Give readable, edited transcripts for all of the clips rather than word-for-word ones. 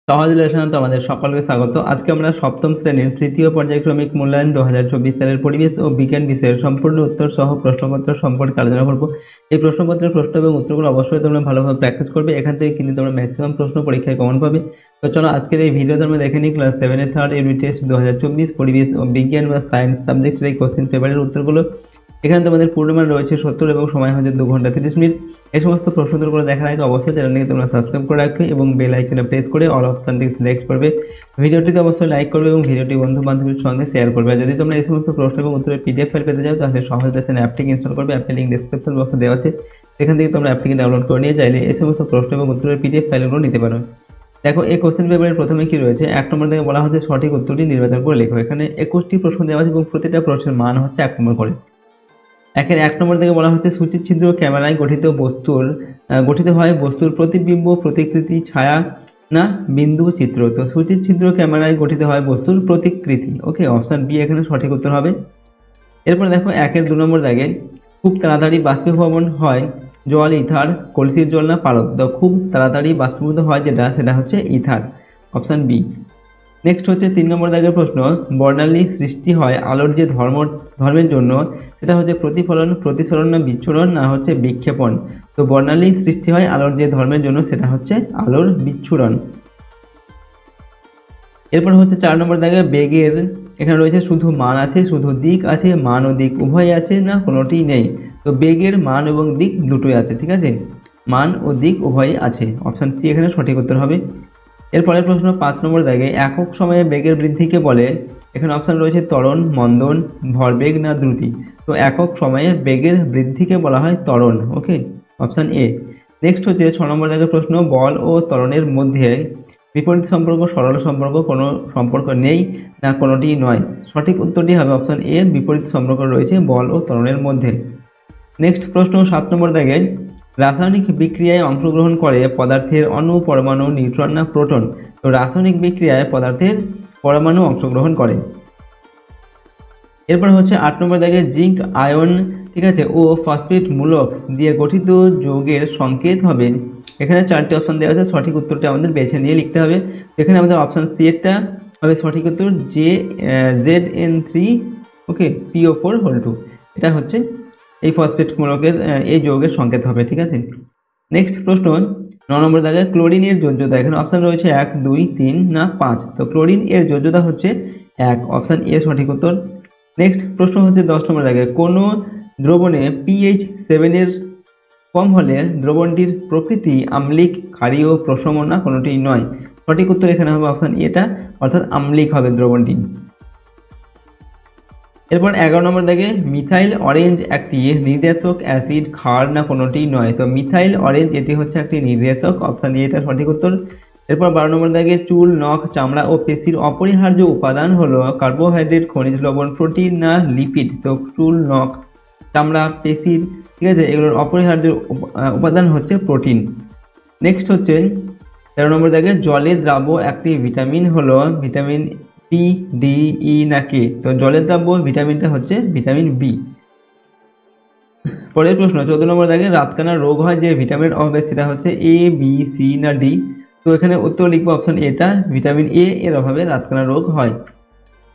সহজ লেসনে তোমাদের সকলকে স্বাগত। আজকে আমরা সপ্তম শ্রেণীর তৃতীয় পর্যায়ক্রমিক মূল্যায়ন 2024 সালের পরিবেশ ও বিজ্ঞান বিষয়ের সম্পূর্ণ উত্তর সহ প্রশ্নপত্র সম্পর্কে আলোচনা করব। এই প্রশ্নপত্রের প্রশ্ন এবং উত্তরগুলো অবশ্যই তোমরা ভালোভাবে প্র্যাকটিস করবে। এখান থেকে কিন্তু তোমরা ম্যাক্সিমাম প্রশ্ন পরীক্ষায় কমন পাবে। তো চলো আজকের এই ভিডিওতে আমরা দেখে নিই ক্লাস 7 এর থার্ড ইউনিট টেস্ট 2024 পরিবেশ ও বিজ্ঞান বা সায়েন্স সাবজেক্টের এই কোশ্চেন পেপারের উত্তরগুলো। এখানে তোমাদের পূর্ণমান রয়েছে 70 এবং সময় হচ্ছে 2 ঘন্টা 30 মিনিট। এই সমস্ত প্রশ্নোত্তরগুলো দেখার আগে অবশ্যই চ্যানেলটিকে তোমরা সাবস্ক্রাইব করে রাখবে এবং বেল আইকনে প্রেস করে অল অপশনটি সিলেক্ট করবে। ভিডিওটিতে অবশ্যই লাইক করবে এবং ভিডিওটি বন্ধু বান্ধবের সঙ্গে শেয়ার করবে। আর যদি তোমরা এই সমস্ত প্রশ্ন এবং উত্তরের পিডিএফ ফাইল পেতে চাও তাহলে সহজ লেসন অ্যাপটিকে ইনস্টল করবে। অ্যাপের লিঙ্ক ডেসক্রিপশন বক্সে দেওয়া আছে, সেখান থেকে তোমরা অ্যাপটিকে ডাউনলোড করে নিয়ে চাইলে এই সমস্ত প্রশ্ন এবং উত্তরের পিডিএফ ফাইলগুলো নিতে পারো। দেখো এই কোশ্চেন পেপারের প্রথমে কি রয়েছে, 1 নম্বর থেকে বলা হচ্ছে সঠিক উত্তরটি নির্বাচন করে লেখো। এখানে 21টি প্রশ্ন দেওয়া আছে এবং প্রতিটা প্রশ্নের মান হচ্ছে 1 নম্বর করে। 1 নম্বর থেকে বলা হচ্ছে সূচির ছিদ্র ক্যামেরায় গঠিত হয় বস্তুর প্রতিবিম্ব, প্রতিকৃতি, ছায়া না বিন্দু চিত্র। তো সূচির ছিদ্র ক্যামেরায় গঠিত হয় বস্তুর প্রতিকৃতি। ওকে, অপশন বি এখানে সঠিক উত্তর হবে। এরপর দেখো 2 নম্বর দাগে খুব তাড়াতাড়ি বাষ্পীভবন হয় জল, ইথার, কলসির জল না পারদ। তো খুব তাড়াতাড়ি বাষ্পীভূত হয় সেটা হচ্ছে ইথার, অপশন বি। নেক্সট হচ্ছে 3 নম্বর দাগের প্রশ্ন, বর্ণালী সৃষ্টি হয় আলোর যে ধর্মের জন্য সেটা হচ্ছে প্রতিফলন, প্রতিসরণ না বিচ্ছুরণ না হচ্ছে বিক্ষেপণ। তো বর্ণালী সৃষ্টি হয় আলোর যে ধর্মের জন্য সেটা হচ্ছে আলোর বিচ্ছুরণ। এরপর হচ্ছে 4 নম্বর দাগে বেগের এখানে রয়েছে শুধু মান আছে, শুধু দিক আছে, মান ও দিক উভয় আছে না কোনোটি নেই। তো বেগের মান এবং দিক দুটোই আছে, ঠিক আছে, মান ও দিক উভয়ই আছে, অপশন সি এখানে সঠিক উত্তর হবে। এরপরের প্রশ্ন 5 নম্বর দাগে একক সময়ে বেগের বৃদ্ধিকে বলে। এখানে অপশন রয়েছে ত্বরণ, মন্দন, ভরবেগ না দ্রুতি। তো একক সময়ে বেগের বৃদ্ধিকে বলা হয় ত্বরণ। ওকে, অপশন এ। নেক্সট হচ্ছে 6 নম্বর দাগের প্রশ্ন, বল ও ত্বরণের মধ্যে বিপরীত সম্পর্ক, সরল সম্পর্ক, কোনো সম্পর্ক নেই না কোনোটি নয়। সঠিক উত্তরটি হবে অপশন এ, বিপরীত সম্পর্ক রয়েছে বল ও ত্বরণের মধ্যে। নেক্সট প্রশ্ন 7 নম্বর দাগে রাসায়নিক বিক্রিয়ায় অংশগ্রহণ করে পদার্থের অণু, পরমাণু, নিউট্রন না প্রোটন। তো রাসায়নিক বিক্রিয়ায় পদার্থের পরমাণু অংশগ্রহণ করে। এরপর হচ্ছে 8 নম্বর দাগে জিঙ্ক আয়ন, ঠিক আছে, ও ফসফেট মূলক দিয়ে গঠিত যৌগের সংকেত হবে। এখানে 4টি অপশন দেওয়া আছে, সঠিক উত্তরটি আমাদের বেছে নিয়ে লিখতে হবে। এখানে আমাদের অপশন সি এরটা হবে সঠিক উত্তর, ZN3, ওকে, PO4 হোল 2। এটা হচ্ছে এই ফসফেট মূলকের এই যৌগের সংকেত হবে, ঠিক আছে। নেক্সট প্রশ্ন 9 নম্বর দাগে ক্লোরিনের যোজ্যতা। এখানে অপশন রয়েছে 1, 2, 3 না 5। তো ক্লোরিন এর যোজ্যতা হচ্ছে 1, অপশন এ সঠিক উত্তর। নেক্সট প্রশ্ন হচ্ছে 10 নম্বর দাগে কোনো দ্রবণে pH 7 এর কম হলে দ্রবণটির প্রকৃতি আম্লিক, ক্ষারীয়, প্রশম না কোনোটি নয়। সঠিক উত্তর এখানে হবে অপশন এটা, অর্থাৎ আম্লিক হবে দ্রবণটি। এরপর 11 নম্বর দাগে মিথাইল অরেঞ্জ একটি নির্দেশক অ্যাসিড, ক্ষার না কোনোটি নয়। তো মিথাইল অরেঞ্জ এটি হচ্ছে একটি নির্দেশক, অপশন এ এটা সঠিক উত্তর। এরপর 12 নম্বর দাগে চুল, নখ, চামড়া ও পেশির অপরিহার্য উপাদান হলো কার্বোহাইড্রেট, খনিজ লবণ, প্রোটিন না লিপিড। তো চুল, নখ, চামড়া, পেশির, ঠিক আছে, এগুলোর অপরিহার্য উপাদান হচ্ছে প্রোটিন। নেক্সট হচ্ছে 13 নম্বর দাগে জলে দ্রাব্য একটি ভিটামিন হলো ভিটামিন পি, ডি, ই না কে। তো জলের দ্রাব্য ভিটামিনটা হচ্ছে ভিটামিন বি। পরের প্রশ্ন 14 নম্বর দাগে রাতকানা রোগ হয় যে ভিটামিনের অভাবে সেটা হচ্ছে এ, বি, সি না ডি। তো এখানে উত্তর লিখবো অপশন এটা, ভিটামিন এ এর অভাবে রাতকানা রোগ হয়।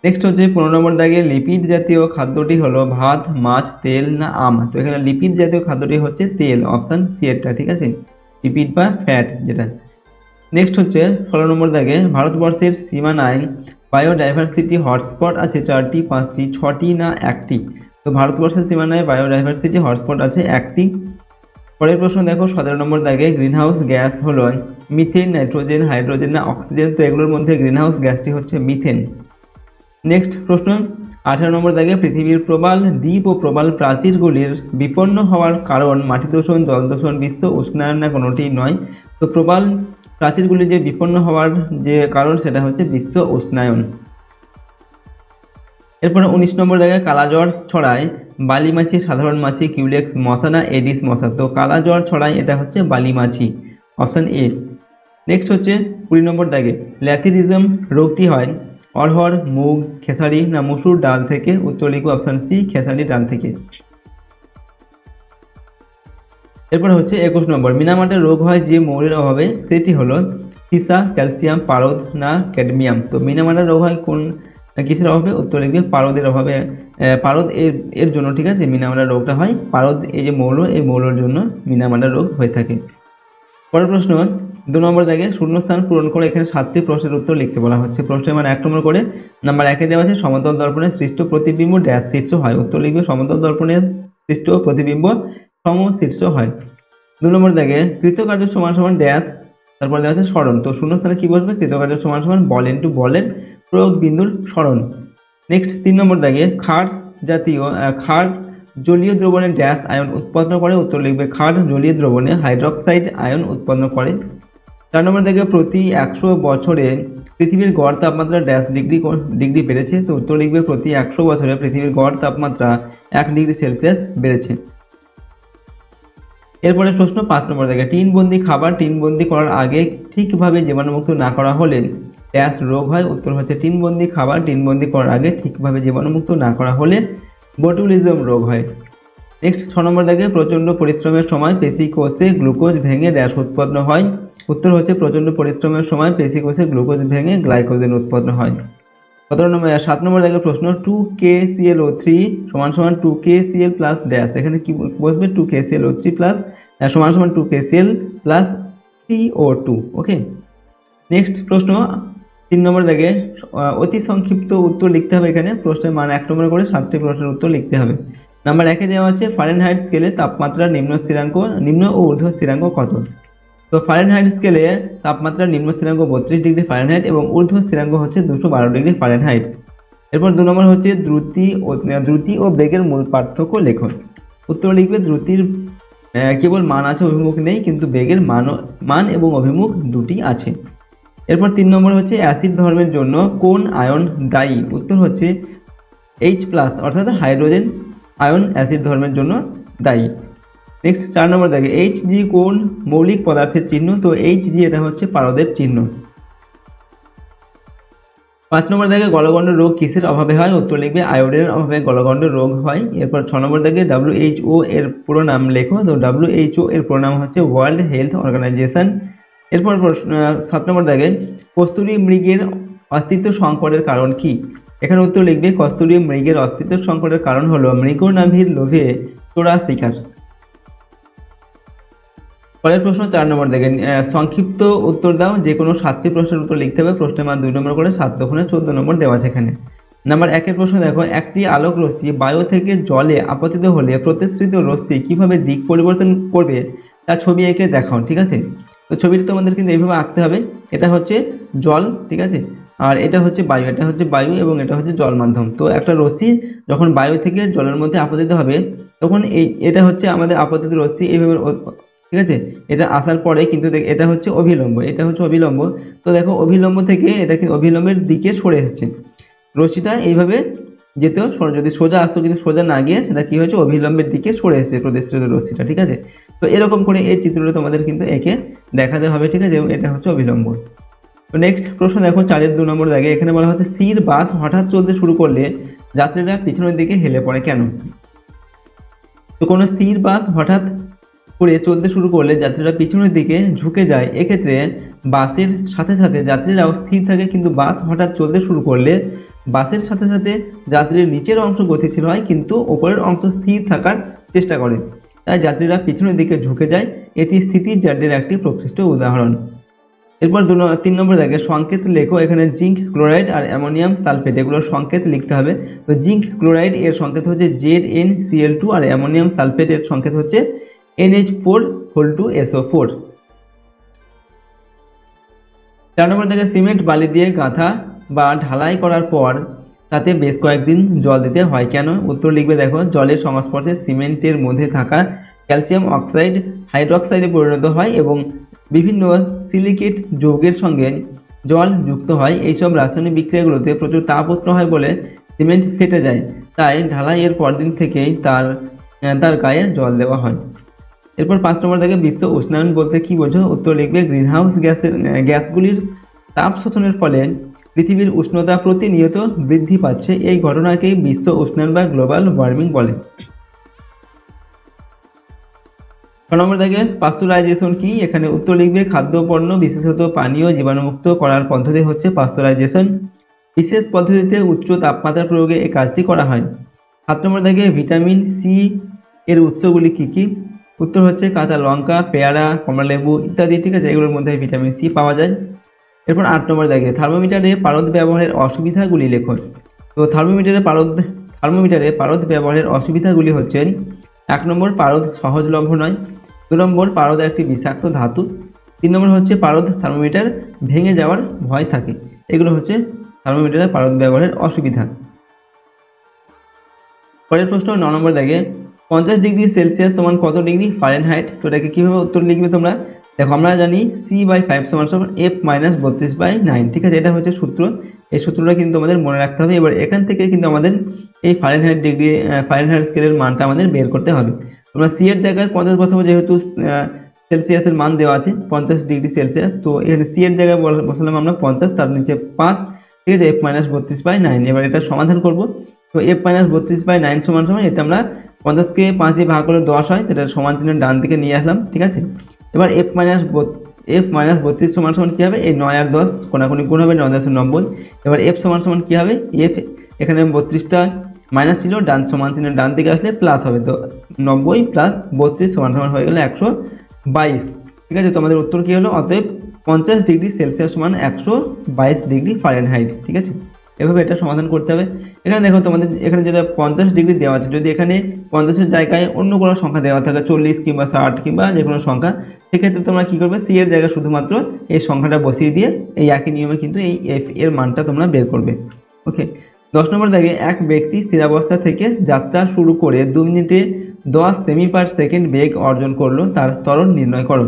নেক্সট হচ্ছে 15 নম্বর দাগে লিপিড জাতীয় খাদ্যটি হলো ভাত, মাছ, তেল না আম। তো এখানে লিপিড জাতীয় খাদ্যটি হচ্ছে তেল, অপশন সি এরটা, ঠিক আছে, লিপিড বা ফ্যাট যেটা। নেক্সট হচ্ছে 16 নম্বর দাগে ভারতবর্ষের সীমানায় বায়োডাইভার্সিটি হটস্পট আছে 4টি, 5টি, 6টি না 1টি। তো ভারতবর্ষের সীমানায় বায়োডাইভার্সিটি হটস্পট আছে 1টি। পরের প্রশ্ন দেখো 17 নম্বর দাগে গ্রিনহাউস গ্যাস হলো মিথেন, নাইট্রোজেন, হাইড্রোজেন না অক্সিজেন। তো এগুলোর মধ্যে গ্রিনহাউস গ্যাসটি হচ্ছে মিথেন। নেক্সট প্রশ্ন 18 নম্বর দাগে পৃথিবীর প্রবাল দ্বীপ ও প্রবাল প্রাচীরগুলির বিপন্ন হওয়ার কারণ মাটি দূষণ, জল দূষণ, বিশ্ব উষ্ণায়ন না কোনোটি নয়। তো প্রবাল প্রাচীরগুলি যে বিপন্ন হওয়ার যে কারণ সেটা হচ্ছে বিশ্ব উষ্ণায়ন। এরপরে 19 নম্বর জায়গায় কালাজ্বর ছড়ায় বালি মাছি, সাধারণ মাছি, কিউলেক্স মশা না এডিস মশা। তো কালাজ্বর ছড়ায় এটা হচ্ছে বালি মাছি, অপশন এ। নেক্সট হচ্ছে 20 নম্বর দাগে ল্যাথিরিজম রোগটি হয় অড়হর, মুগ, খেসারি না মসুর ডাল থেকে। উত্তর লিখব অপশন সি, খেসারি ডাল থেকে। এরপর হচ্ছে 21 নম্বর মিনামাটের রোগ হয় যে মৌলের অভাবে, সেটি হলো সীসা, ক্যালসিয়াম, পারদ না ক্যাডমিয়াম? তো মিনামাইডার রোগ হয় কোন কিসের অভাবে? উত্তর লিখবে পারদের অভাবে। পারদ এর জন্য, ঠিক আছে, মিনামাইডার রোগটা হয়। পারদ এই যে মৌল, এই মৌলের জন্য মিনামাইডার রোগ হয়ে থাকে। পরের প্রশ্ন 2 নম্বর দাগে শূন্যস্থান পূরণ করে এখানে 7টি প্রশ্নের উত্তর লিখতে বলা হচ্ছে। প্রশ্নের মান 1 নম্বর করে। নাম্বার 1-এ দেওয়া আছে সমতল দর্পণে সৃষ্ট প্রতিবিম্ব ড্যাশ শীর্ষ হয়। উত্তর লিখবে সমতল দর্পণে সৃষ্ট প্রতিবিম্ব সমশীর্ষ হয়। 2 নম্বর দাগে কৃতকার্য সমান সমান ড্যাশ, তারপর দেওয়া আছে সরণ। তো শূন্যস্থানে কি বসবে? কৃতকার্য সমান সমান বল ইন্টু বলের প্রয়োগ বিন্দুর সরণ। নেক্সট 3 নম্বর দাগে ক্ষার জাতীয় ক্ষার জলীয় দ্রবণে ড্যাশ আয়ন উৎপন্ন করে। উত্তর লিখবে ক্ষার জলীয় দ্রবণে হাইড্রক্সাইড আয়ন উৎপন্ন করে। 4 নম্বর দাগে প্রতি 100 বছরে পৃথিবীর গড় তাপমাত্রা ড্যাশ ডিগ্রি বেড়েছে। তো উত্তর লিখবে প্রতি 100 বছরে পৃথিবীর গড় তাপমাত্রা 1 ডিগ্রি সেলসিয়াস বেড়েছে। এরপরে প্রশ্ন 5 নম্বর দাগে টিনবন্দি খাবার টিনবন্দি করার আগে ঠিকভাবে জীবাণুমুক্ত না করা হলে ড্যাশ রোগ হয়। উত্তর হচ্ছে টিনবন্দি খাবার টিনবন্দি করার আগে ঠিকভাবে জীবাণুমুক্ত না করা হলে বোটুলিজম রোগ হয়। নেক্সট 6 নম্বর দাগে প্রচণ্ড পরিশ্রমের সময় পেশি কোষে গ্লুকোজ ভেঙে ড্যাশ উৎপন্ন হয়। উত্তর হচ্ছে প্রচণ্ড পরিশ্রমের সময় পেশি কোষে গ্লুকোজ ভেঙে গ্লাইকোজেন উৎপন্ন হয়। 7 নম্বর দাগে প্রশ্ন 2KClO3 সমান সমান 2KCl প্লাস ড্যাশ। এখানে কি বসবে? 2KClO3 প্লাস সমান সমান 2KCl প্লাস CO2। ওকে। নেক্সট প্রশ্ন 3 নম্বর দাগে অতি সংক্ষিপ্ত উত্তর লিখতে হবে। এখানে প্রশ্নের মান 1 নম্বর করে 7টি প্রশ্নের উত্তর লিখতে হবে। নাম্বার 1-এ দেওয়া আছে ফারেনহাইট স্কেলে তাপমাত্রার নিম্ন ও ঊর্ধ্ব স্থিরাঙ্ক কত? তো ফারেনহাইট স্কেলে তাপমাত্রার নিম্ন স্থিরাঙ্ক 32 ডিগ্রি ফারেনহাইট এবং ঊর্ধ্ব স্থিরাঙ্ক হচ্ছে 212 ডিগ্রি ফারেনহাইট। এরপর 2 নম্বর হচ্ছে দ্রুতি ও বেগের মূল পার্থক্য লেখো। উত্তর লিখবে দ্রুতির কেবল মান আছে, অভিমুখ নেই, কিন্তু বেগের মান এবং অভিমুখ দুটি আছে। এরপর 3 নম্বর হচ্ছে অ্যাসিড ধর্মের জন্য কোন আয়ন দায়ী? উত্তর হচ্ছে H+, অর্থাৎ হাইড্রোজেন আয়ন অ্যাসিড ধর্মের জন্য দায়ী। নেক্সট 4 নম্বর দেখে Hg কোন মৌলিক পদার্থের চিহ্ন? তো Hg এটা হচ্ছে পারদের চিহ্ন। 5 নম্বর দেখে গলগণ্ড রোগ কিসের অভাবে হয়? উত্তর লিখবে আয়োডিনের অভাবে গলগণ্ড রোগ হয়। এরপর 6 নম্বর দেখে WHO এর পুরো নাম লেখো। তো WHO এর পুরো নাম হচ্ছে ওয়ার্ল্ড হেলথ অর্গানাইজেশন। এরপর 7 নম্বর দেখে কস্তুরী মৃগের অস্তিত্ব সংকটের কারণ কি? এখানে উত্তর লিখবে কস্তুরী মৃগের অস্তিত্ব সংকটের কারণ হলো মৃগনাভির লোভে চোরা শিকার। পরের প্রশ্ন 4 নম্বর দেখেন সংক্ষিপ্ত উত্তর দাও। যে কোনো 7টি প্রশ্নের উত্তর লিখতে হবে। প্রশ্নের মান 2 নম্বর করে, 7 দোকানে 14 নম্বর দেওয়া আছে এখানে। নাম্বার 1-এর প্রশ্ন দেখো একটি আলোক রশ্মি বায়ু থেকে জলে আপতিত হলে প্রতিসৃত রশ্মি কিভাবে দিক পরিবর্তন করবে তার ছবি এঁকে দেখাও। ঠিক আছে, তো ছবিটা তোমাদের কিন্তু এইভাবে আঁকতে হবে। এটা হচ্ছে জল, ঠিক আছে, আর এটা হচ্ছে বায়ু, এটা হচ্ছে বায়ু এবং এটা হচ্ছে জল মাধ্যম। তো একটা রশ্মি যখন বায়ু থেকে জলের মধ্যে আপতিত হবে তখন এটা হচ্ছে আমাদের আপতিত রশ্মি এইভাবে, ঠিক আছে, এটা আসার পরে কিন্তু এটা হচ্ছে অভিলম্ব, এটা হচ্ছে অভিলম্ব। তো দেখো অভিলম্ব থেকে এটা কিন্তু অভিলম্বের দিকে সরে এসেছে রশ্মিটা, এইভাবে যেতেও যদি সোজা আসতো কিন্তু সোজা না গিয়ে সেটা কি হয়েছে অভিলম্বের দিকে সরে এসেছে প্রতিসৃত রশ্মিটা। ঠিক আছে, তো এরকম করে এই চিত্রটা তোমাদের কিন্তু এঁকে দেখাতে হবে। ঠিক আছে, এটা হচ্ছে অভিলম্ব। তো নেক্সট প্রশ্ন দেখো 4-এর 2 নম্বর দাগে এখানে বলা হচ্ছে স্থির বাস হঠাৎ চলতে শুরু করলে যাত্রীরা পিছনের দিকে হেলে পড়ে কেন? তো কোনো স্থির বাস হঠাৎ করে চলতে শুরু করলে যাত্রীরা পিছনের দিকে ঝুঁকে যায়। এক্ষেত্রে বাসের সাথে সাথে যাত্রীরাও স্থির থাকে, কিন্তু বাস হঠাৎ চলতে শুরু করলে বাসের সাথে সাথে যাত্রীর নিচের অংশ গতিশীল হয় কিন্তু উপরের অংশ স্থির থাকার চেষ্টা করে, তাই যাত্রীরা পিছনের দিকে ঝুঁকে যায়। এটি স্থিতিজাড্যের একটি প্রকৃষ্ট উদাহরণ। এরপর 3 নম্বর দেখে সংকেত লেখো। এখানে জিঙ্ক ক্লোরাইড আর অ্যামোনিয়াম সালফেট এগুলোর সংকেত লিখতে হবে। তো জিঙ্ক ক্লোরাইড এর সংকেত হচ্ছে ZnCl2 আর অ্যামোনিয়াম সালফেট এর সংকেত হচ্ছে NH4(2SO4)। 4 নম্বর দেখে সিমেন্ট বালি দিয়ে গাঁথা বা ঢালাই করার পর তাতে বেশ কয়েকদিন জল দিতে হয় কেন? উত্তর লিখবে দেখো জলের সংস্পর্শে সিমেন্টের মধ্যে থাকা ক্যালসিয়াম অক্সাইড হাইড্রোক্সাইডে পরিণত হয় এবং বিভিন্ন সিলিকেট যৌগের সঙ্গে জল যুক্ত হয়। এইসব রাসায়নিক বিক্রিয়াগুলোতে প্রচুর তাপ উৎপন্ন হয় বলে সিমেন্ট ফেটে যায়, তাই ঢালাইয়ের পরদিন থেকেই তার গায়ে জল দেওয়া হয়। এরপর 5 নম্বর দেখে বিশ্ব উষ্ণায়ন বলতে কি বোঝো? উত্তর লিখবে গ্রিনহাউস গ্যাসগুলির তাপ শোষণের ফলে পৃথিবীর উষ্ণতা প্রতিনিয়ত বৃদ্ধি পাচ্ছে। এই ঘটনাকেই বিশ্ব উষ্ণায়ন বা গ্লোবাল ওয়ার্মিং বলে। 6 নম্বর দাগে পাস্তুরাইজেশন কি, এখানে উত্তর লিখবে খাদ্য পণ্য বিশেষত পানীয় জীবাণুমুক্ত করার পদ্ধতি হচ্ছে পাস্তুরাইজেশন। বিশেষ পদ্ধতিতে উচ্চ তাপমাত্রা প্রয়োগে এই কাজটি করা হয়। 7 নম্বর দাগে ভিটামিন সি এর উৎসগুলি কি কি, উত্তর হচ্ছে কাঁচা লঙ্কা, পেয়ারা, কমলালেবু ইত্যাদি। ঠিক আছে, এগুলোর মধ্যে ভিটামিন সি পাওয়া যায়। এরপর 8 নম্বর দাগে থার্মোমিটারে পারদ ব্যবহারের অসুবিধাগুলি লেখো। তো থার্মোমিটারে পারদ ব্যবহারের অসুবিধাগুলি হচ্ছে 1 নম্বর পারদ সহজলভ্য নয়, 2 নম্বর পারদ একটি বিষাক্ত ধাতু, 3 নম্বর হচ্ছে পারদ থার্মোমিটার ভেঙে যাওয়ার ভয় থাকে। এগুলো হচ্ছে থার্মোমিটারে পারদ ব্যবহারের অসুবিধা। পরের প্রশ্ন 9 নম্বর দাগে 50 ডিগ্রি সেলসিয়াস সমান কত ডিগ্রি ফারেনহাইট। তো এটাকে কীভাবে উত্তর লিখবে তোমরা, দেখো আমরা জানি C/5 সমান F - 32/9। ঠিক আছে, এটা হচ্ছে সূত্র। এই সূত্রটা কিন্তু আমাদের মনে রাখতে হবে। এবার এখান থেকে কিন্তু আমাদের এই ফারেনহাইট স্কেলের মানটা আমাদের বের করতে হবে। তোমরা সি এর জায়গায় 50 বসাবো, যেহেতু সেলসিয়াসের মান দেওয়া আছে 50 ডিগ্রি সেলসিয়াস। তো এখানে সি এর জায়গায় বসালাম আমরা 50, তার নিচে 5। ঠিক আছে, F - 32/9। এবার এটা সমাধান করব। তো F - 32/9 সমান এটা আমরা 50কে 5 দিয়ে ভাগ করে 10 হয়, এটা সমান চিহ্ন ডান দিকে নিয়ে আসলাম। ঠিক আছে, এবার F - 32 সমান কী হবে, এই 9 আর 10 কোনাকুনি গুণ হবে, 9 10 90। এবার F সমান কী হবে, F এখানে 32টা মাইনাস ছিল, ডান সমান চিহ্ন ডান দিকে আসলে প্লাস হবে। তো 90 + 32 সমান হয়ে গেল 122। ঠিক আছে, তো আমাদের উত্তর কী হলো, অতএব 50 ডিগ্রি সেলসিয়াস সমান 122 ডিগ্রি ফারেনহাইট। ঠিক আছে, এভাবে এটা সমাধান করতে হবে। এখানে দেখো তোমাদের এখানে যেটা 50 ডিগ্রি দেওয়া আছে, যদি এখানে 50-এর জায়গায় অন্য কোনো সংখ্যা দেওয়া থাকে 40 কিংবা 60 কিংবা যে কোনো সংখ্যা, সেক্ষেত্রে তোমরা কী করবে, সি এর জায়গায় শুধুমাত্র এই সংখ্যাটা বসিয়ে দিয়ে এই একই নিয়মে কিন্তু এই এফ এর মানটা তোমরা বের করবে। ওকে, 10 নম্বর দাগে এক ব্যক্তি স্থিরাবস্থা থেকে যাত্রা শুরু করে 2 মিনিটে 10 সেমি/সেকেন্ড বেগ অর্জন করলো, তার ত্বরণ নির্ণয় করো।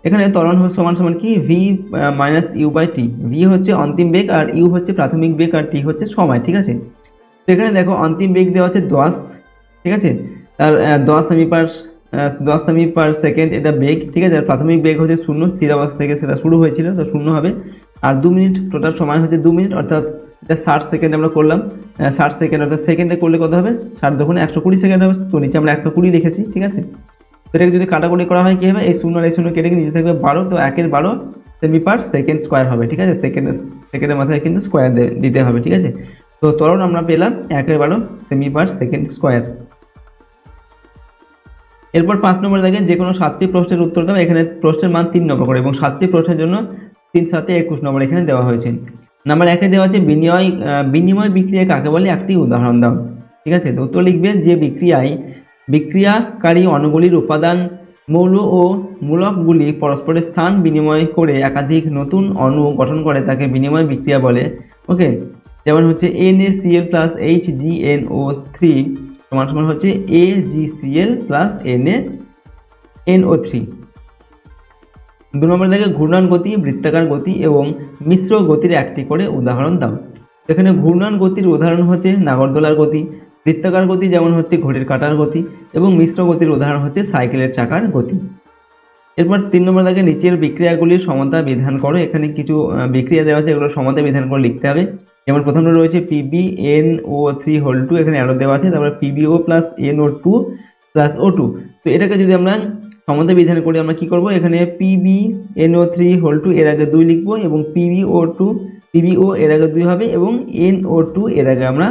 এখানে ত্বরণ সমান কি, V - U/T। ভি হচ্ছে অন্তিম বেগ, আর ইউ হচ্ছে প্রাথমিক বেগ, আর টি হচ্ছে সময়। ঠিক আছে, তো এখানে দেখো অন্তিম বেগ দেওয়া আছে 10। ঠিক আছে, আর 10 সেমি/সেকেন্ড এটা বেগ। ঠিক আছে, আর প্রাথমিক বেগ হচ্ছে 0, স্থিরাবস্থা থেকে সেটা শুরু হয়েছিল, তো 0 হবে। আর 2 মিনিট, টোটাল সময় হচ্ছে 2 মিনিট, অর্থাৎ এটা 60 সেকেন্ড আমরা করলাম। 60 সেকেন্ড অর্থাৎ সেকেন্ডে করলে কত হবে, 60 দুগুণে 120 সেকেন্ড হবে। তো নিচে আমরা 120 লিখেছি। ঠিক আছে, তো এটাকে যদি কাটাকুটি করা হয় কী হবে, এই 0 আর এই 0 কেটে নিচে থাকবে 12, তো 1/12 সেমি/সেকেন্ড স্কোয়ার হবে। ঠিক আছে, সেকেন্ডের মাথায় কিন্তু স্কোয়ার দিতে হবে। ঠিক আছে, তো ত্বরণ আমরা পেলাম 1/12 সেমি/সেকেন্ড স্কোয়ার। এরপর 5 নম্বর দেখেন যে কোনো 7টি প্রশ্নের উত্তর দাও। এখানে প্রশ্নের মান 3 নম্বর করে এবং 7টি প্রশ্নের জন্য 3 × 7 = 21 নম্বর এখানে দেওয়া হয়েছে। নাম্বার 1-এ দেওয়া আছে বিনিময় বিক্রিয়া কাকে বলে, একটি উদাহরণ দাও। ঠিক আছে, তো উত্তর লিখবে যে বিক্রিয়াকারী অণুগুলির উপাদান মৌল ও মূলকগুলি পরস্পরের স্থান বিনিময় করে একাধিক নতুন অণু গঠন করে তাকে বিনিময় বিক্রিয়া বলে। ওকে, যেমন হচ্ছে NaCl + HgNO3 সমান হচ্ছে AgCl + NaNO3। 2 নম্বর দেখে ঘূর্ণন গতি, বৃত্তাকার গতি এবং মিশ্র গতির একটি করে উদাহরণ দাও। এখানে ঘূর্ণন গতির উদাহরণ হচ্ছে নাগরদোলার গতি, বৃত্তাকার গতি যেমন হচ্ছে ঘড়ির কাঁটার গতি, এবং মিশ্র গতির উদাহরণ হচ্ছে সাইকেলের চাকার গতি। এরপর 3 নম্বর দাগে নিচের বিক্রিয়াগুলির সমতা বিধান করো। এখানে কিছু বিক্রিয়া দেওয়া আছে, এগুলো সমতা বিধান করে লিখতে হবে। যেমন প্রথমটা রয়েছে PbNO3(2), এখানে অ্যারো দেওয়া আছে। তারপর PbO + NO2 + O2। তো এটাকে যদি আমরা সমতা বিধান করি আমরা কি করব, এখানে PbNO3(2) এর আগে 2 লিখব এবং PbO এর আগে 2 হবে এবং NO2 এর আগে আমরা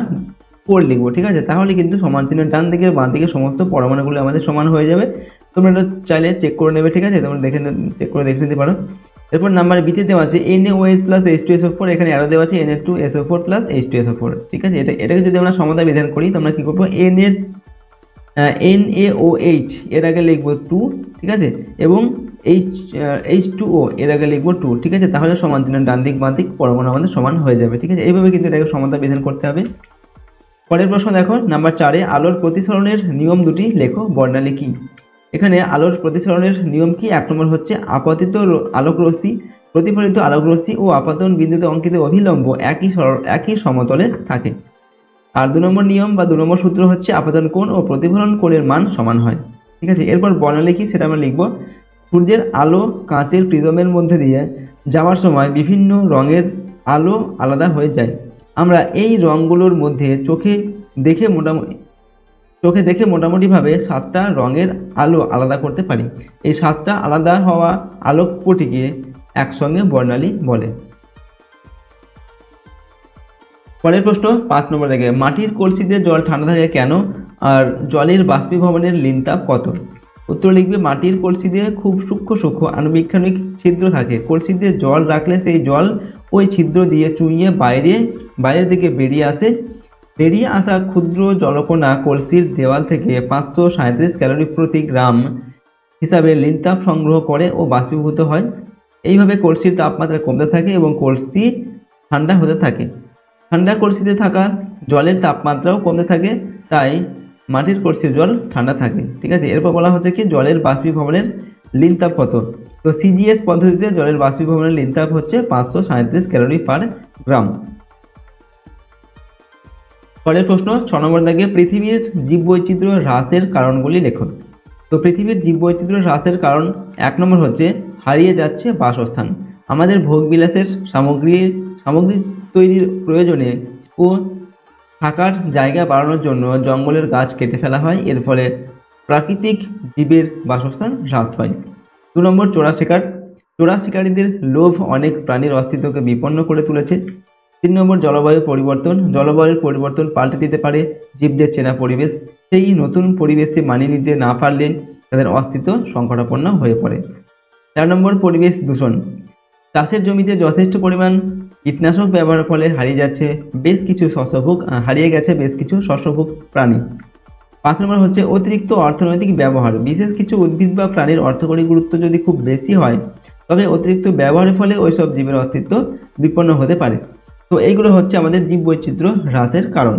4 লিখব। ঠিক আছে, তাহলে কিন্তু সমান চিহ্ন ডান দিকে বাঁ দিকে সমস্ত পরমাণুগুলো আমাদের সমান হয়ে যাবে। তোমরা এটা চাইলে চেক করে নেবে। ঠিক আছে, তোমরা চেক করে দেখে নিতে পারো। এরপর নাম্বার বিতে দেওয়া আছে NaOH + H2SO4, এখানে আরও দেওয়া আছে Na2SO4 + H2SO4। ঠিক আছে, এটাকে যদি আমরা সমতা বিধান করি তোমরা কী করবো, NaOH এর আগে লিখবো 2। ঠিক আছে, এবং H2O এর আগে লিখবো 2। ঠিক আছে, তাহলে সমান চিহ্ন ডান দিক বাঁ দিক পরমাণু আমাদের সমান হয়ে যাবে। ঠিক আছে, এইভাবে কিন্তু এটাকে সমতা বিধান করতে হবে। পরের প্রশ্ন দেখো, নাম্বার 4-এ আলোর প্রতিসরণের নিয়ম দুটি লেখো, বর্ণালী কী। এখানে আলোর প্রতিসরণের নিয়ম কি, 1 নম্বর হচ্ছে আপতিত আলোকরশ্মি, প্রতিফলিত আলোকরশ্মি ও আপাতন বিন্দুতে অঙ্কিত অভিলম্ব একই সমতলে থাকে। আর 2 নম্বর নিয়ম বা 2 নম্বর সূত্র হচ্ছে আপাতন কোণ ও প্রতিফলন কোণের মান সমান হয়। ঠিক আছে, এরপর বর্ণালী কি সেটা আমরা লিখব। সূর্যের আলো কাঁচের প্রিজমের মধ্যে দিয়ে যাওয়ার সময় বিভিন্ন রঙের আলো আলাদা হয়ে যায়। আমরা এই রঙগুলোর মধ্যে চোখে দেখে চোখে দেখে মোটামুটিভাবে 7টা রঙের আলো আলাদা করতে পারি। এই 7টা আলাদা হওয়া আলোকপটিকে একসঙ্গে বর্ণালী বলে। পরের প্রশ্ন 5 নম্বর থেকে, মাটির কলসিতে জল ঠান্ডা থাকে কেন আর জলের বাষ্পীভবনের লিনতাপ কত? উত্তর লিখবে, মাটির কলসিতে খুব সূক্ষ্ম আণুবীক্ষণিক ছিদ্র থাকে। কলসিতে জল রাখলে সেই জল ওই ছিদ্র দিয়ে চুইয়ে বাইরের দিকে বেরিয়ে আসা ক্ষুদ্র জলকণা কলসির দেওয়াল থেকে 537 ক্যালোরি প্রতি গ্রাম হিসাবে লিনতাপ সংগ্রহ করে ও বাষ্পীভূত হয়। এইভাবে কলসির তাপমাত্রা কমতে থাকে এবং কলসি ঠান্ডা হতে থাকে। ঠান্ডা কলসিতে থাকা জলের তাপমাত্রাও কমতে থাকে, তাই মাটির কলসির জল ঠান্ডা থাকে। ঠিক আছে, এরপর বলা হচ্ছে কি জলের বাষ্পীভবনের লিনতাপ কত? তো সিজিএস পদ্ধতিতে জলের বাষ্পীভবনের লিনতাপ হচ্ছে 537 ক্যালোরি পার গ্রাম। পরের প্রশ্ন 6 নম্বর দাগে, পৃথিবীর জীববৈচিত্র্য হ্রাসের কারণগুলি লেখো। তো পৃথিবীর জীববৈচিত্র্য হ্রাসের কারণ 1 নম্বর হচ্ছে হারিয়ে যাচ্ছে বাসস্থান। আমাদের ভোগবিলাসের সামগ্রী তৈরির প্রয়োজনে ও থাকার জায়গা বাড়ানোর জন্য জঙ্গলের গাছ কেটে ফেলা হয়, এর ফলে প্রাকৃতিক জীবের বাসস্থান হ্রাস পায়। 2 নম্বর চোরা শিকারীদের লোভ অনেক প্রাণীর অস্তিত্বকে বিপন্ন করে তুলেছে। 3 নম্বর জলবায়ুর পরিবর্তন পাল্টে দিতে পারে জীবদের চেনা পরিবেশ, সেই নতুন পরিবেশে মানিয়ে নিতে না পারলে তাদের অস্তিত্ব সংকটাপন্ন হয়ে পড়ে। 4 নম্বর পরিবেশ দূষণ, চাষের জমিতে যথেষ্ট পরিমাণ কীটনাশক ব্যবহারের ফলে হারিয়ে গেছে বেশ কিছু শস্যভোগ প্রাণী। 5 নম্বর হচ্ছে অতিরিক্ত অর্থনৈতিক ব্যবহার, বিশেষ কিছু উদ্ভিদ বা প্রাণীর অর্থকরী গুরুত্ব যদি খুব বেশি হয় তবে অতিরিক্ত ব্যবহারের ফলে ওইসব জীবের অস্তিত্ব বিপন্ন হতে পারে। তো এইগুলো হচ্ছে আমাদের জীববৈচিত্র্য হ্রাসের কারণ।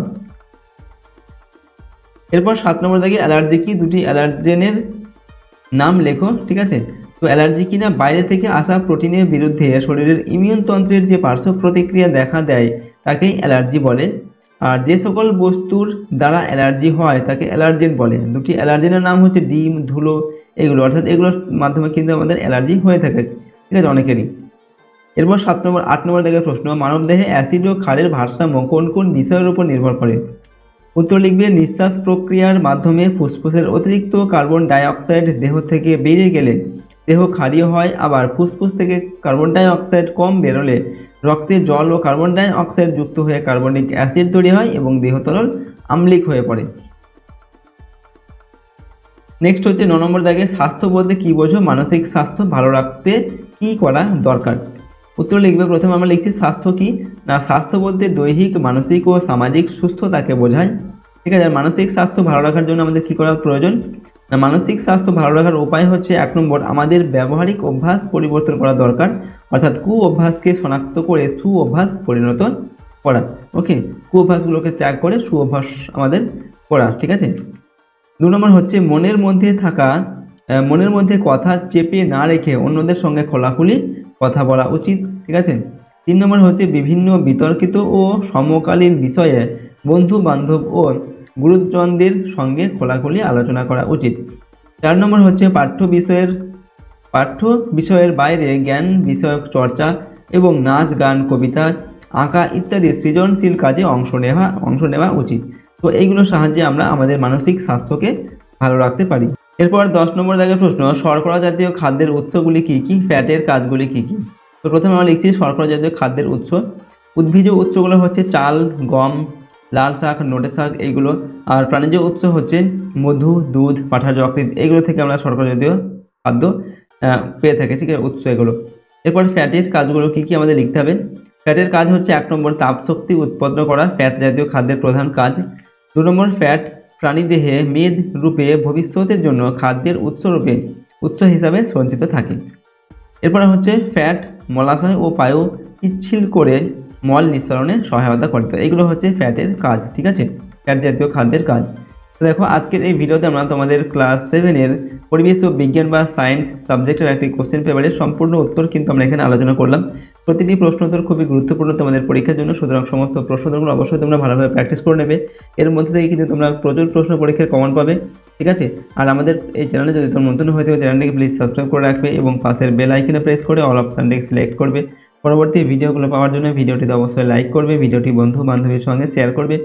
এরপর 7 নম্বর দাগে অ্যালার্জি কি, দুটি অ্যালার্জেনের নাম লেখো। ঠিক আছে, তো অ্যালার্জি কিনা বাইরে থেকে আসা প্রোটিনের বিরুদ্ধে শরীরের ইমিউন তন্ত্রের যে পার্শ্ব প্রতিক্রিয়া দেখা দেয় তাকেই অ্যালার্জি বলে। আর যে সকল বস্তুর দ্বারা অ্যালার্জি হয় তাকে অ্যালার্জেন বলে। দুটি অ্যালার্জেনের নাম হচ্ছে ডিম, ধুলো, এগুলো, অর্থাৎ এগুলোর মাধ্যমে কিন্তু আমাদের অ্যালার্জি হয়ে থাকে। ঠিক আছে, অনেকেরই। এরপর 8 নম্বর দাগের প্রশ্ন, মানবদেহে অ্যাসিড ও ক্ষারের ভারসাম্য কোন কোন বিষয়ের উপর নির্ভর করে? উত্তর লিখবে, নিঃশ্বাস প্রক্রিয়ার মাধ্যমে ফুসফুসের অতিরিক্ত কার্বন ডাই অক্সাইড দেহ থেকে বেরিয়ে গেলে দেহ ক্ষারীয় হয়, আবার ফুসফুস থেকে কার্বন ডাই অক্সাইড কম বেরোলে রক্তে জল ও কার্বন ডাই অক্সাইড যুক্ত হয়ে কার্বনিক অ্যাসিড তৈরি হয় এবং দেহ তরল আম্লিক হয়ে পড়ে। নেক্সট হচ্ছে 9 নম্বর দাগে, স্বাস্থ্য বলতে কী বোঝো? মানসিক স্বাস্থ্য ভালো রাখতে কী করা দরকার? উত্তর লিখবে, প্রথমে আমরা লিখছি স্বাস্থ্য কি না, স্বাস্থ্য বলতে দৈহিক, মানসিক ও সামাজিক সুস্থতাকে বোঝায়। ঠিক আছে, আর মানসিক স্বাস্থ্য ভালো রাখার জন্য আমাদের কী করা প্রয়োজন না, মানসিক স্বাস্থ্য ভালো রাখার উপায় হচ্ছে 1 নম্বর আমাদের ব্যবহারিক অভ্যাস পরিবর্তন করা দরকার, অর্থাৎ কুঅভ্যাসকে শনাক্ত করে সুঅভ্যাস পরিণত করা। ওকে, কুঅভ্যাসগুলোকে ত্যাগ করে সুঅভ্যাস আমাদের করা। ঠিক আছে। 2 নম্বর হচ্ছে মনের মধ্যে কথা চেপে না রেখে অন্যদের সঙ্গে খোলাখুলি কথা বলা উচিত। ঠিক আছে। 3 নম্বর হচ্ছে বিভিন্ন বিতর্কিত ও সমকালীন বিষয়ে বন্ধু বান্ধব ও গুরুজনদের সঙ্গে খোলাখুলি আলোচনা করা উচিত। 4 নম্বর হচ্ছে পাঠ্য বিষয়ের বাইরে জ্ঞান বিষয়ক চর্চা এবং নাচ, গান, কবিতা, আঁকা ইত্যাদি সৃজনশীল কাজে অংশ নেওয়া উচিত। তো এইগুলোর সাহায্যে আমরা আমাদের মানসিক স্বাস্থ্যকে ভালো রাখতে পারি। এরপর 10 নম্বর দাগের প্রশ্ন, শর্করা জাতীয় খাদ্যের উৎসগুলি কী কী, ফ্যাটের কাজগুলি কী কী? তো প্রথমে আমরা লিখছি শর্করা জাতীয় খাদ্যের উৎস। উদ্ভিজ উৎসগুলো হচ্ছে চাল, গম, লাল শাক, নোটে শাক, এইগুলো। আর প্রাণীজ উৎস হচ্ছে মধু, দুধ, পাঁঠার যকৃৎ, এইগুলো থেকে আমরা শর্করা জাতীয় খাদ্য পেয়ে থাকি। ঠিক আছে, উৎস এগুলো। এরপর ফ্যাটের কাজগুলো কী কী আমাদের লিখতে হবে। ফ্যাটের কাজ হচ্ছে 1 নম্বর তাপশক্তি উৎপন্ন করা, ফ্যাট জাতীয় খাদ্যের প্রধান কাজ। 2 নম্বর ফ্যাট প্রাণীদেহে মেদ রূপে ভবিষ্যতের জন্য খাদ্যের উৎস হিসাবে সঞ্চিত থাকে। এরপরে হচ্ছে ফ্যাট মলাশয় ও পায়ু পিচ্ছিল করে মল নিঃসরণে সহায়তা করতে, এগুলো হচ্ছে ফ্যাটের কাজ। ঠিক আছে, ফ্যাট জাতীয় খাদ্যের কাজ। তো দেখো, আজকের এই ভিডিওতে আমরা তোমাদের ক্লাস 7-এর পরিবেশ ও বিজ্ঞান বা সায়েন্স সাবজেক্টের একটি কোশ্চেন পেপারের সম্পূর্ণ উত্তর কিন্তু আমরা এখানে আলোচনা করলাম। প্রতিটি প্রশ্ন উত্তর খুবই গুরুত্বপূর্ণ তোমাদের পরীক্ষার জন্য, সুতরাং সমস্ত প্রশ্ন উত্তরগুলো অবশ্যই তোমরা ভালোভাবে প্র্যাকটিস করে নেবে। এর মধ্যে থেকে কিন্তু তোমরা প্রচুর প্রশ্ন পরীক্ষায় কমন পাবে। ঠিক আছে, আর আমাদের এই চ্যানেলে যদি তোমরা নতুন হয়ে থাকে চ্যানেলটিকে প্লিজ সাবস্ক্রাইব করে রাখবে এবং পাশের বেল আইকনে প্রেস করে অল অপশানটিকে সিলেক্ট করবে। পরবর্তী ভিডিওগুলো পাওয়ার জন্য ভিডিওটিতে অবশ্যই লাইক করবে, ভিডিওটি বন্ধু বান্ধবীর সঙ্গে শেয়ার করবে।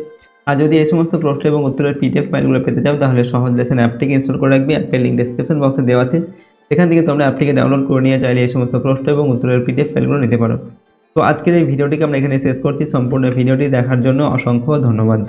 আর যদি এই সমস্ত প্রশ্ন এবং উত্তরের পিডিএফ ফাইলগুলো পেতে চাও তাহলে সহজ লেসন অ্যাপটিকে ইনস্টল করে রাখবে। অ্যাপের লিঙ্ক ডেসক্রিপশন বক্সে দেওয়া আছে, সেখান থেকে তোমরা অ্যাপটিকে ডাউনলোড করে নিয়ে চাইলে এই সমস্ত প্রশ্ন এবং উত্তরের পিডিএফ ফাইলগুলো নিতে পারো। তো আজকের এই ভিডিওটিকে আমরা এখানে শেষ করছি। সম্পূর্ণ ভিডিওটি দেখার জন্য অসংখ্য ধন্যবাদ।